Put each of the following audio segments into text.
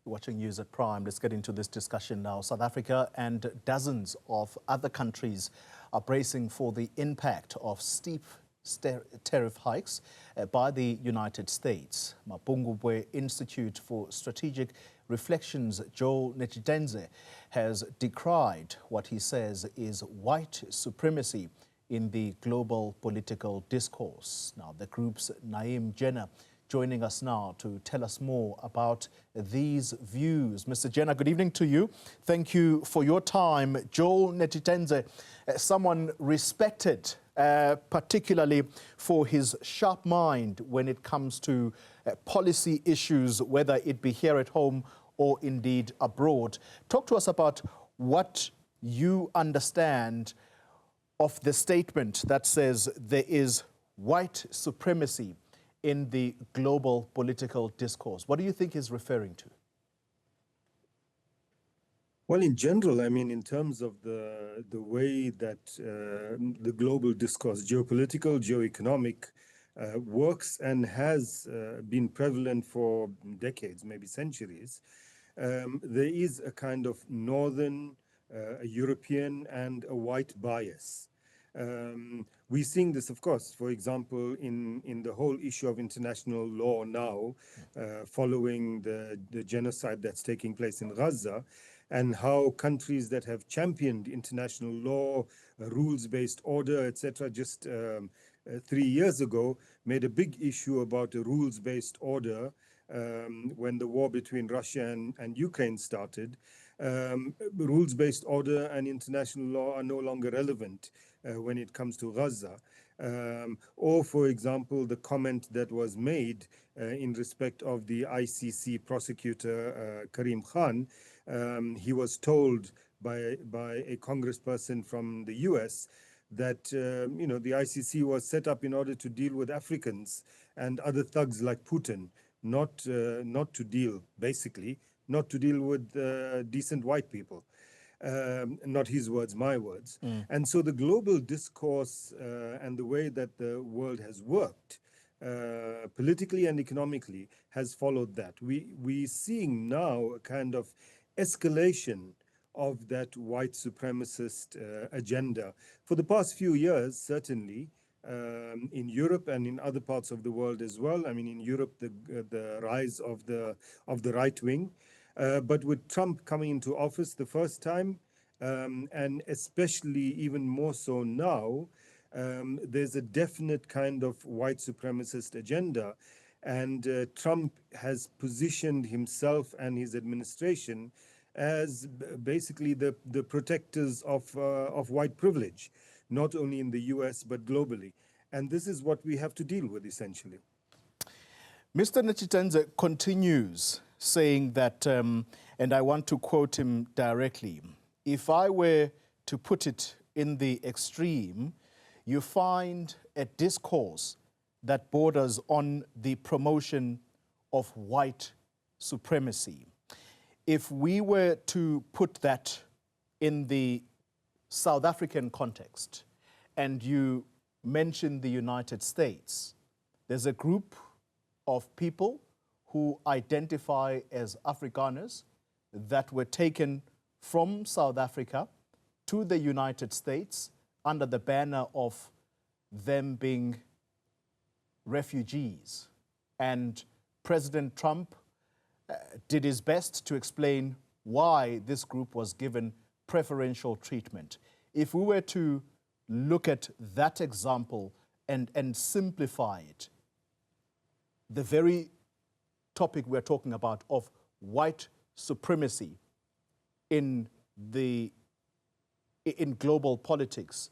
Watching News at Prime. Let's get into this discussion now. South Africa and dozens of other countries are bracing for the impact of steep tariff hikes by the United States. Mapungubwe Institute for Strategic Reflections, Joel Netshitenzhe, has decried what he says is white supremacy in the global political discourse. Now, the group's Na'eem Jeenah joining us now to tell us more about these views. Mr. Jeenah, good evening to you. Thank you for your time. Joel Netshitenzhe, someone respected particularly for his sharp mind when it comes to policy issues, whether it be here at home or indeed abroad. Talk to us about what you understand of the statement that says there is white supremacy in the global political discourse. What do you think he's referring to? Well, in general, I mean, in terms of the way that the global discourse, geopolitical, geoeconomic, works and has been prevalent for decades, maybe centuries, there is a kind of northern, a European and a white bias. We're seeing this, of course, for example, in the whole issue of international law now, following the genocide that's taking place in Gaza, and how countries that have championed international law, rules-based order, etc., just 3 years ago, made a big issue about a rules-based order when the war between Russia and Ukraine started. Rules-based order and international law are no longer relevant when it comes to Gaza. Or, for example, the comment that was made in respect of the ICC prosecutor, Karim Khan. He was told by a congressperson from the US that the ICC was set up in order to deal with Africans and other thugs like Putin, not to deal, basically, not to deal with decent white people. Not his words, my words. And so the global discourse and the way that the world has worked politically and economically has followed that. We're seeing now a kind of escalation of that white supremacist agenda. For the past few years, certainly, in Europe and in other parts of the world as well. I mean, in Europe, the rise of the right wing. But with Trump coming into office the first time, and especially even more so now, there's a definite kind of white supremacist agenda. And Trump has positioned himself and his administration as basically the protectors of white privilege, not only in the US, but globally. And this is what we have to deal with, essentially. Mr. Netshitenzhe continues saying that, and I want to quote him directly, if I were to put it in the extreme, you find a discourse that borders on the promotion of white supremacy. If we were to put that in the South African context, and you mentioned the United States, there's a group of people who identify as Afrikaners that were taken from South Africa to the United States under the banner of them being refugees. And President Trump did his best to explain why this group was given preferential treatment. If we were to look at that example and simplify it, the very topic we're talking about of white supremacy in global politics,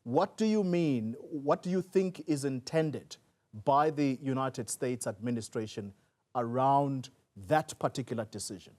what do you mean, what do you think is intended by the United States administration around that particular decision?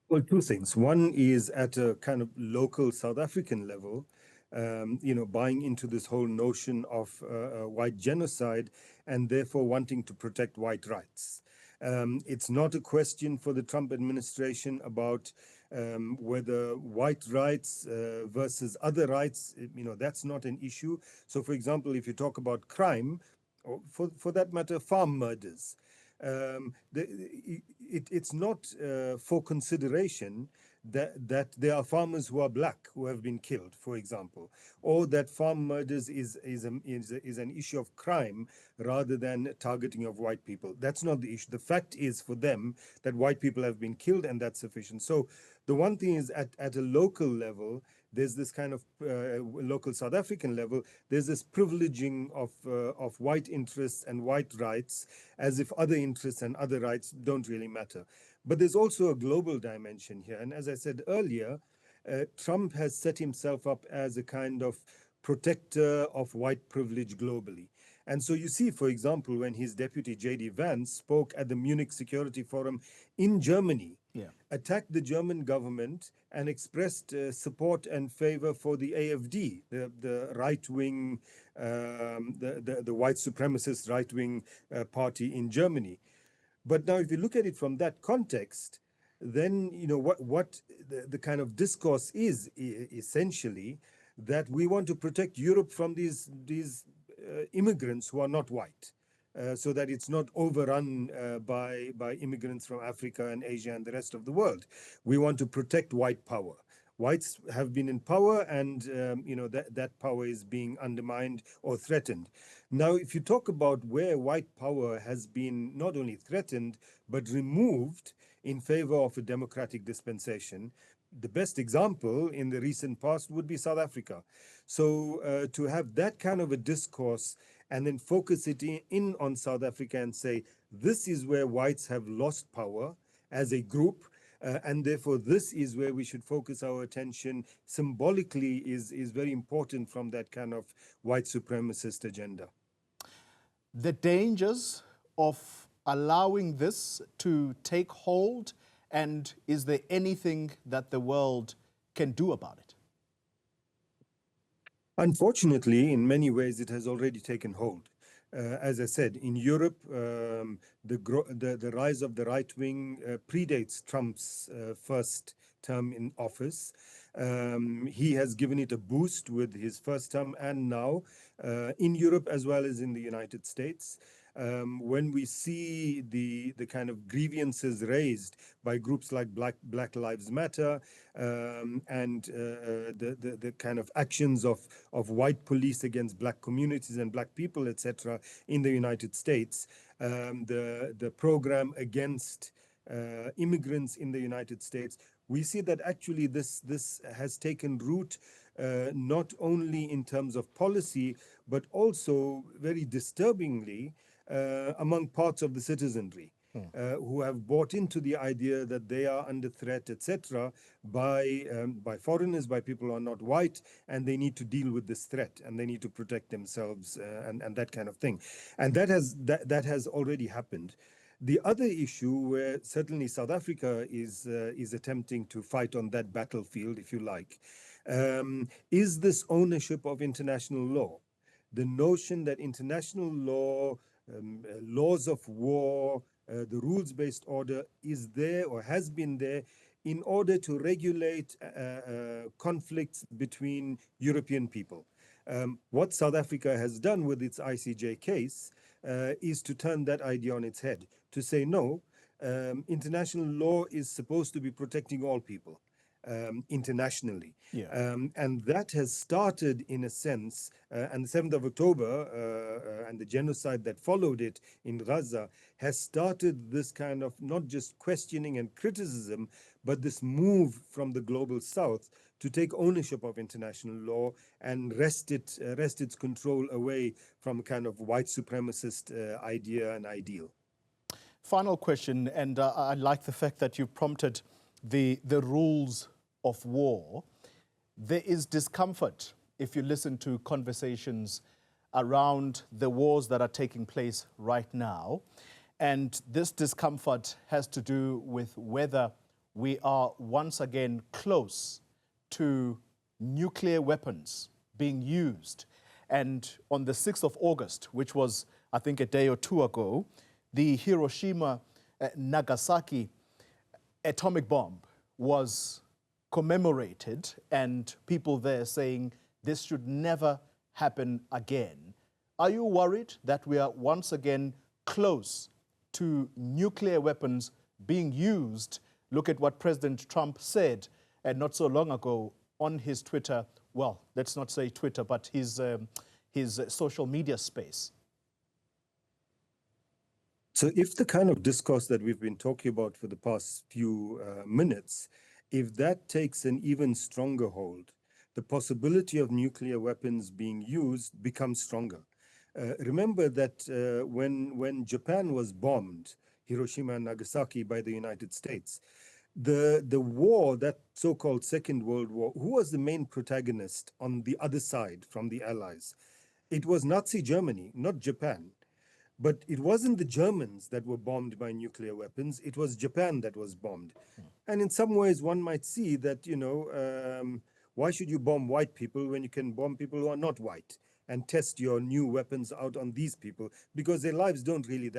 Well, two things. One is at a kind of local South African level, buying into this whole notion of white genocide and therefore wanting to protect white rights. It's not a question for the Trump administration about whether white rights versus other rights, that's not an issue. So, for example, if you talk about crime, or for that matter, farm murders, it's not for consideration that there are farmers who are black who have been killed, for example, or that farm murders is an issue of crime rather than targeting of white people. That's not the issue. The fact is for them that white people have been killed, and that's sufficient. So the one thing is at a local level, there's this kind of local South African level, there's this privileging of white interests and white rights as if other interests and other rights don't really matter. But there's also a global dimension here. And as I said earlier, Trump has set himself up as a kind of protector of white privilege globally. And so you see, for example, when his deputy J.D. Vance spoke at the Munich Security Forum in Germany, attacked the German government and expressed support and favor for the AfD, the right-wing, the white supremacist right-wing party in Germany. But now, if you look at it from that context, then you know what the kind of discourse is essentially that we want to protect Europe from these immigrants who are not white, so that it's not overrun by immigrants from Africa and Asia and the rest of the world. We want to protect white power. Whites have been in power, and you know that power is being undermined or threatened. Now, if you talk about where white power has been not only threatened but removed in favor of a democratic dispensation, the best example in the recent past would be South Africa. So to have that kind of a discourse and then focus it in on South Africa and say, this is where whites have lost power as a group, and therefore this is where we should focus our attention symbolically is very important from that kind of white supremacist agenda. The dangers of allowing this to take hold, and is there anything that the world can do about it? Unfortunately, in many ways, it has already taken hold. As I said, in Europe, the rise of the right wing predates Trump's first term in office. He has given it a boost with his first term and now in Europe as well as in the United States. When we see the kind of grievances raised by groups like Black Lives Matter and the kind of actions of white police against black communities and black people, etc., in the United States, the program against immigrants in the United States, we see that actually this has taken root not only in terms of policy, but also very disturbingly among parts of the citizenry who have bought into the idea that they are under threat, etc., by foreigners, by people who are not white, and they need to deal with this threat and they need to protect themselves and that kind of thing. And that has already happened. The other issue where certainly South Africa is attempting to fight on that battlefield, if you like, is this ownership of international law. The notion that international law, laws of war, the rules-based order is there or has been there in order to regulate conflicts between European people. What South Africa has done with its ICJ case is to turn that idea on its head, to say, no, international law is supposed to be protecting all people. Internationally. And that has started in a sense, and the 7th of October and the genocide that followed it in Gaza has started this kind of not just questioning and criticism, but this move from the global south to take ownership of international law and wrest its control away from a kind of white supremacist idea and ideal. Final question, and I like the fact that you prompted the rules of war. There is discomfort if you listen to conversations around the wars that are taking place right now. And this discomfort has to do with whether we are once again close to nuclear weapons being used. And on the 6th of August, which was, I think, a day or two ago, the Hiroshima-Nagasaki atomic bomb was commemorated, and people there saying this should never happen again. Are you worried that we are once again close to nuclear weapons being used. Look at what President Trump said not so long ago on his Twitter, well, let's not say Twitter, but his social media space. So if the kind of discourse that we've been talking about for the past few minutes, if that takes an even stronger hold, the possibility of nuclear weapons being used becomes stronger. Remember that when Japan was bombed, Hiroshima and Nagasaki, by the United States, the war, that so-called Second World War, who was the main protagonist on the other side from the Allies? It was Nazi Germany, not Japan. But it wasn't the Germans that were bombed by nuclear weapons. It was Japan that was bombed. And in some ways, one might see that, why should you bomb white people when you can bomb people who are not white and test your new weapons out on these people, because their lives don't really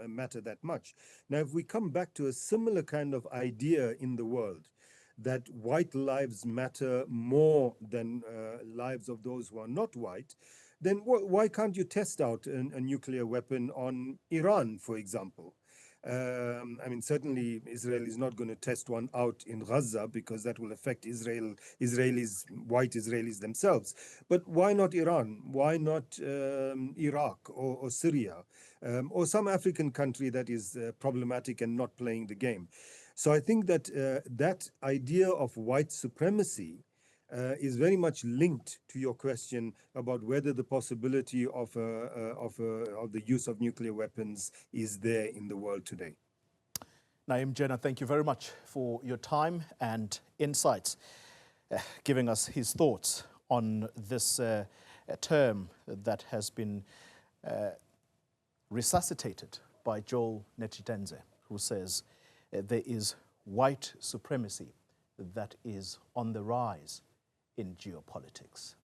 matter that much. Now, if we come back to a similar kind of idea in the world, that white lives matter more than lives of those who are not white, then why can't you test out a nuclear weapon on Iran, for example? Certainly Israel is not going to test one out in Gaza because that will affect Israelis, white Israelis themselves. But why not Iran? Why not Iraq or Syria or some African country that is problematic and not playing the game? So I think that that idea of white supremacy is very much linked to your question about whether the possibility of the use of nuclear weapons is there in the world today. Na'eem Jeenah, thank you very much for your time and insights, giving us his thoughts on this term that has been resuscitated by Joel Netshitenzhe, who says there is white supremacy that is on the rise in geopolitics.